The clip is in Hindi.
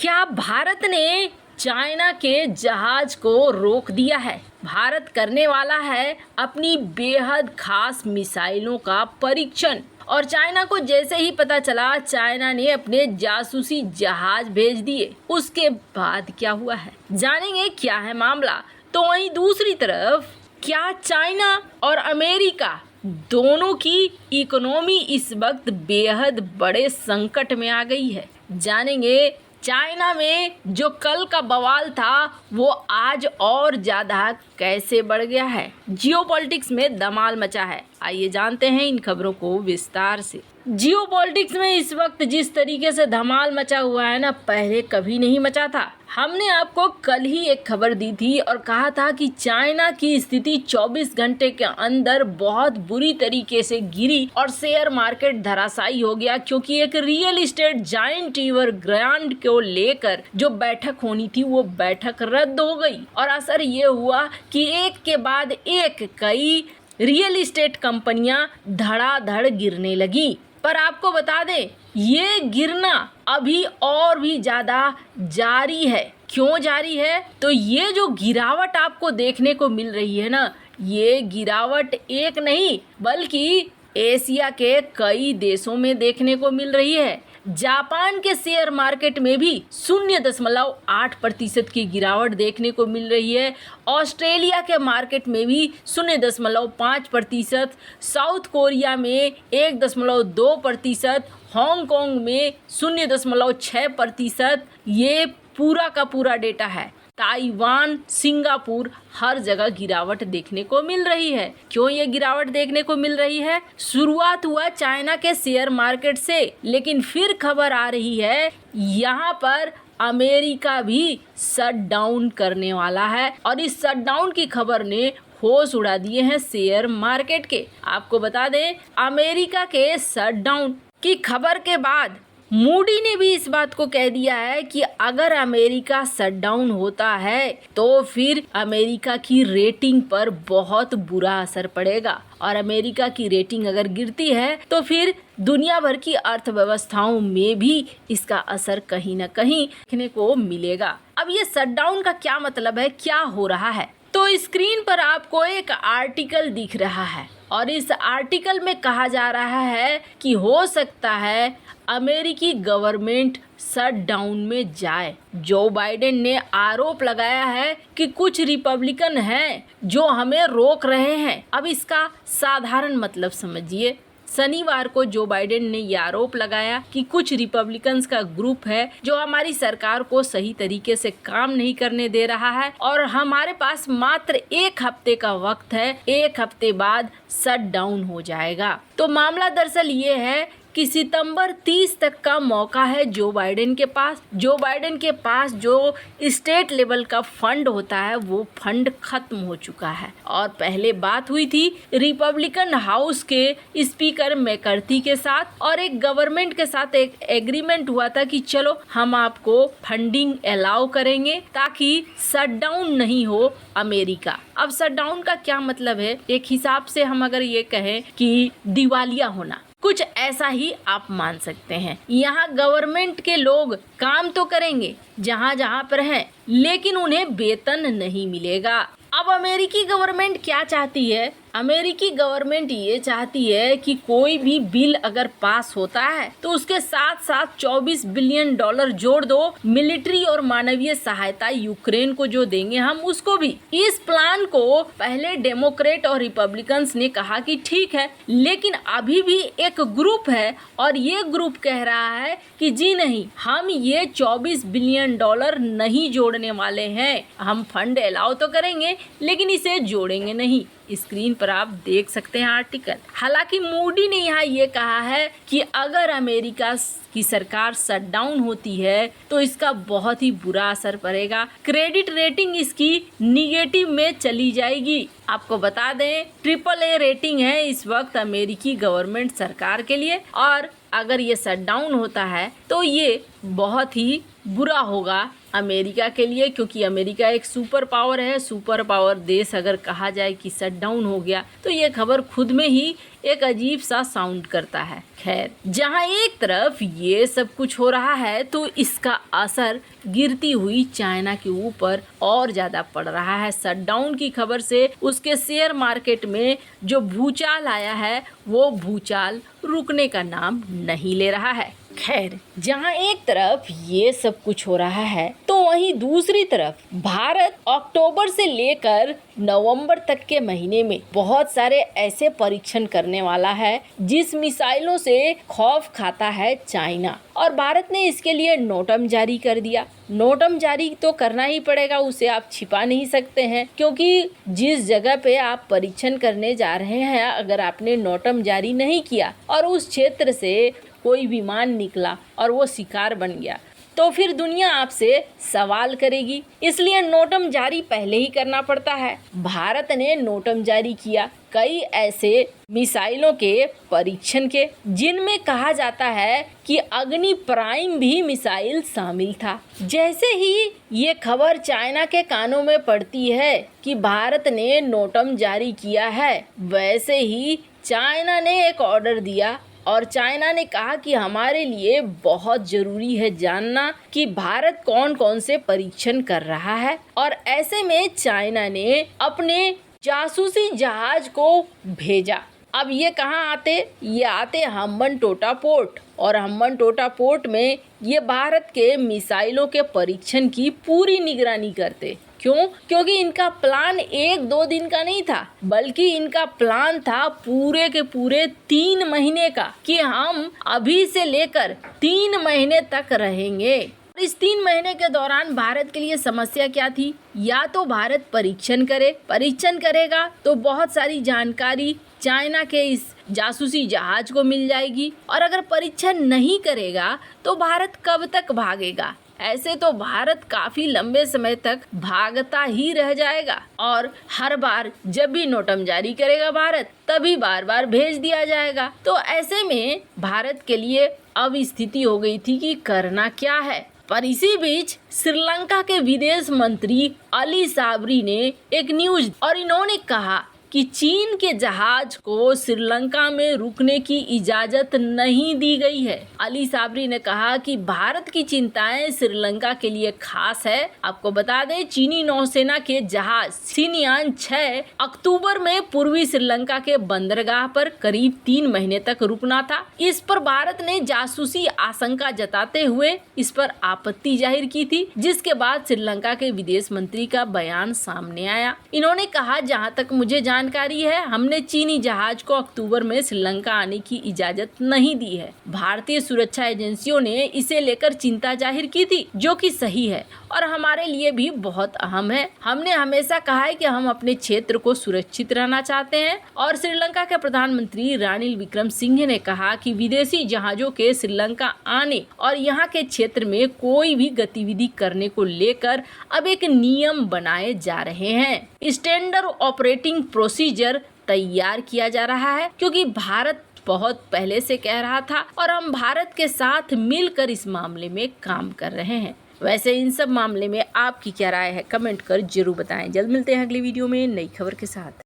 क्या भारत ने चाइना के जहाज को रोक दिया है? भारत करने वाला है अपनी बेहद खास मिसाइलों का परीक्षण और चाइना को जैसे ही पता चला चाइना ने अपने जासूसी जहाज भेज दिए। उसके बाद क्या हुआ है जानेंगे क्या है मामला। तो वहीं दूसरी तरफ क्या चाइना और अमेरिका दोनों की इकोनॉमी इस वक्त बेहद बड़े संकट में आ गई है। जानेंगे चाइना में जो कल का बवाल था वो आज और ज़्यादा कैसे बढ़ गया है। जियोपॉलिटिक्स में धमाल मचा है। आइए जानते हैं इन खबरों को विस्तार से। जियोपॉलिटिक्स में इस वक्त जिस तरीके से धमाल मचा हुआ है ना, पहले कभी नहीं मचा था। हमने आपको कल ही एक खबर दी थी और कहा था कि चाइना की स्थिति 24 घंटे के अंदर बहुत बुरी तरीके से गिरी और शेयर मार्केट धराशायी हो गया, क्योंकि एक रियल एस्टेट जायंट एवरग्रांड को लेकर जो बैठक होनी थी वो बैठक रद्द हो गई। और असर ये हुआ कि एक के बाद एक कई रियल एस्टेट कंपनियां धड़ाधड़ गिरने लगी। पर आपको बता दें ये गिरना अभी और भी ज़्यादा जारी है। क्यों जारी है? तो ये जो गिरावट आपको देखने को मिल रही है ना, ये गिरावट एक नहीं बल्कि एशिया के कई देशों में देखने को मिल रही है। जापान के शेयर मार्केट में भी 0.8% की गिरावट देखने को मिल रही है। ऑस्ट्रेलिया के मार्केट में भी 0.5%, साउथ कोरिया में 1.2%, हांगकांग में 0.6%। ये पूरा का पूरा डेटा है। ताइवान, सिंगापुर हर जगह गिरावट देखने को मिल रही है। क्यों ये गिरावट देखने को मिल रही है? शुरुआत हुआ चाइना के शेयर मार्केट से, लेकिन फिर खबर आ रही है यहाँ पर अमेरिका भी शट डाउन करने वाला है और इस शट डाउन की खबर ने होश उड़ा दिए हैं शेयर मार्केट के। आपको बता दें अमेरिका के शट डाउन की खबर के बाद मूडी ने भी इस बात को कह दिया है कि अगर अमेरिका शटडाउन होता है तो फिर अमेरिका की रेटिंग पर बहुत बुरा असर पड़ेगा और अमेरिका की रेटिंग अगर गिरती है तो फिर दुनिया भर की अर्थव्यवस्थाओं में भी इसका असर कहीं ना कहीं देखने को मिलेगा। अब ये शटडाउन का क्या मतलब है, क्या हो रहा है? तो स्क्रीन पर आपको एक आर्टिकल दिख रहा है और इस आर्टिकल में कहा जा रहा है कि हो सकता है अमेरिकी गवर्नमेंट शट डाउन में जाए। जो बाइडेन ने आरोप लगाया है कि कुछ रिपब्लिकन हैं जो हमें रोक रहे हैं। अब इसका साधारण मतलब समझिए। शनिवार को जो बाइडेन ने ये आरोप लगाया कि कुछ रिपब्लिकन्स का ग्रुप है जो हमारी सरकार को सही तरीके से काम नहीं करने दे रहा है और हमारे पास मात्र 1 हफ्ते का वक्त है, 1 हफ्ते बाद शट डाउन हो जाएगा। तो मामला दरअसल ये है कि सितंबर 30 तक का मौका है जो बाइडेन के पास। जो बाइडेन के पास जो स्टेट लेवल का फंड होता है वो फंड खत्म हो चुका है। और पहले बात हुई थी रिपब्लिकन हाउस के स्पीकर मैकर्थी के साथ और एक गवर्नमेंट के साथ एक एग्रीमेंट हुआ था कि चलो हम आपको फंडिंग अलाउ करेंगे ताकि शटडाउन नहीं हो अमेरिका। अब शटडाउन का क्या मतलब है? एक हिसाब से हम अगर ये कहें कि दिवालिया होना, कुछ ऐसा ही आप मान सकते हैं। यहाँ गवर्नमेंट के लोग काम तो करेंगे जहाँ जहाँ पर हैं, लेकिन उन्हें वेतन नहीं मिलेगा। अब अमेरिकी गवर्नमेंट क्या चाहती है? अमेरिकी गवर्नमेंट ये चाहती है कि कोई भी बिल अगर पास होता है तो उसके साथ साथ $24 बिलियन जोड़ दो। मिलिट्री और मानवीय सहायता यूक्रेन को जो देंगे हम उसको भी। इस प्लान को पहले डेमोक्रेट और रिपब्लिकन्स ने कहा कि ठीक है, लेकिन अभी भी एक ग्रुप है और ये ग्रुप कह रहा है कि जी नहीं, हम ये $24 बिलियन नहीं जोड़ने वाले हैं। हम फंड अलाउ तो करेंगे लेकिन इसे जोड़ेंगे नहीं। स्क्रीन पर आप देख सकते हैं आर्टिकल। हालांकि मूडी ने यहाँ ये कहा है कि अगर अमेरिका की सरकार शटडाउन होती है तो इसका बहुत ही बुरा असर पड़ेगा। क्रेडिट रेटिंग इसकी निगेटिव में चली जाएगी। आपको बता दें AAA रेटिंग है इस वक्त अमेरिकी गवर्नमेंट सरकार के लिए और अगर ये शटडाउन होता है तो ये बहुत ही बुरा होगा अमेरिका के लिए, क्योंकि अमेरिका एक सुपर पावर है। सुपर पावर देश अगर कहा जाए कि शट डाउन हो गया तो ये खबर खुद में ही एक अजीब सा साउंड करता है। खैर, जहां एक तरफ ये सब कुछ हो रहा है तो इसका असर गिरती हुई चाइना के ऊपर और ज्यादा पड़ रहा है। शट डाउन की खबर से उसके शेयर मार्केट में जो भूचाल आया है वो भूचाल रुकने का नाम नहीं ले रहा है। खैर, जहां एक तरफ ये सब कुछ हो रहा है तो वहीं दूसरी तरफ भारत अक्टूबर से लेकर नवंबर तक के महीने में बहुत सारे ऐसे परीक्षण करने वाला है जिस मिसाइलों से खौफ खाता है चाइना, और भारत ने इसके लिए नोटम जारी कर दिया। नोटम जारी तो करना ही पड़ेगा, उसे आप छिपा नहीं सकते हैं, क्योंकि जिस जगह पे आप परीक्षण करने जा रहे हैं अगर आपने नोटम जारी नहीं किया और उस क्षेत्र से कोई विमान निकला और वो शिकार बन गया तो फिर दुनिया आपसे सवाल करेगी। इसलिए नोटम जारी पहले ही करना पड़ता है। भारत ने नोटम जारी किया कई ऐसे मिसाइलों के परीक्षण के जिनमें कहा जाता है कि अग्नि प्राइम भी मिसाइल शामिल था। जैसे ही ये खबर चाइना के कानों में पड़ती है कि भारत ने नोटम जारी किया है, वैसे ही चाइना ने एक ऑर्डर दिया और चाइना ने कहा कि हमारे लिए बहुत जरूरी है जानना कि भारत कौन कौन से परीक्षण कर रहा है। और ऐसे में चाइना ने अपने जासूसी जहाज को भेजा। अब ये कहाँ आते? ये आते हम्बनटोटा पोर्ट, और हम्बनटोटा पोर्ट में ये भारत के मिसाइलों के परीक्षण की पूरी निगरानी करते। क्यों? क्योंकि इनका प्लान 1-2 दिन का नहीं था, बल्कि इनका प्लान था पूरे के पूरे 3 महीने का, कि हम अभी से लेकर 3 महीने तक रहेंगे। इस 3 महीने के दौरान भारत के लिए समस्या क्या थी? या तो भारत परीक्षण करेगा तो बहुत सारी जानकारी चाइना के इस जासूसी जहाज को मिल जाएगी, और अगर परीक्षण नहीं करेगा तो भारत कब तक भागेगा? ऐसे तो भारत काफी लंबे समय तक भागता ही रह जाएगा, और हर बार जब भी नोटम जारी करेगा भारत तभी बार बार भेज दिया जाएगा। तो ऐसे में भारत के लिए अब स्थिति हो गई थी कि करना क्या है। पर इसी बीच श्रीलंका के विदेश मंत्री अली साबरी ने एक न्यूज, और इन्होंने कहा कि चीन के जहाज को श्रीलंका में रुकने की इजाजत नहीं दी गई है। अली साबरी ने कहा कि भारत की चिंताएं श्रीलंका के लिए खास है। आपको बता दें, चीनी नौसेना के जहाज शिनयान 6 अक्टूबर में पूर्वी श्रीलंका के बंदरगाह पर करीब 3 महीने तक रुकना था। इस पर भारत ने जासूसी आशंका जताते हुए इस पर आपत्ति जाहिर की थी, जिसके बाद श्रीलंका के विदेश मंत्री का बयान सामने आया। इन्होंने कहा, जहां तक मुझे जानकारी है, हमने चीनी जहाज को अक्टूबर में श्रीलंका आने की इजाजत नहीं दी है। भारतीय सुरक्षा एजेंसियों ने इसे लेकर चिंता जाहिर की थी, जो कि सही है और हमारे लिए भी बहुत अहम है। हमने हमेशा कहा है कि हम अपने क्षेत्र को सुरक्षित रहना चाहते हैं, और श्रीलंका के प्रधानमंत्री रानिल विक्रमसिंघे ने कहा कि विदेशी जहाजों के श्रीलंका आने और यहाँ के क्षेत्र में कोई भी गतिविधि करने को लेकर अब एक नियम बनाए जा रहे हैं। स्टैंडर्ड ऑपरेटिंग प्रोसीजर तैयार किया जा रहा है, क्योंकि भारत बहुत पहले से कह रहा था और हम भारत के साथ मिलकर इस मामले में काम कर रहे हैं। वैसे इन सब मामले में आपकी क्या राय है? कमेंट कर जरूर बताएं। जल्द मिलते हैं अगली वीडियो में नई खबर के साथ।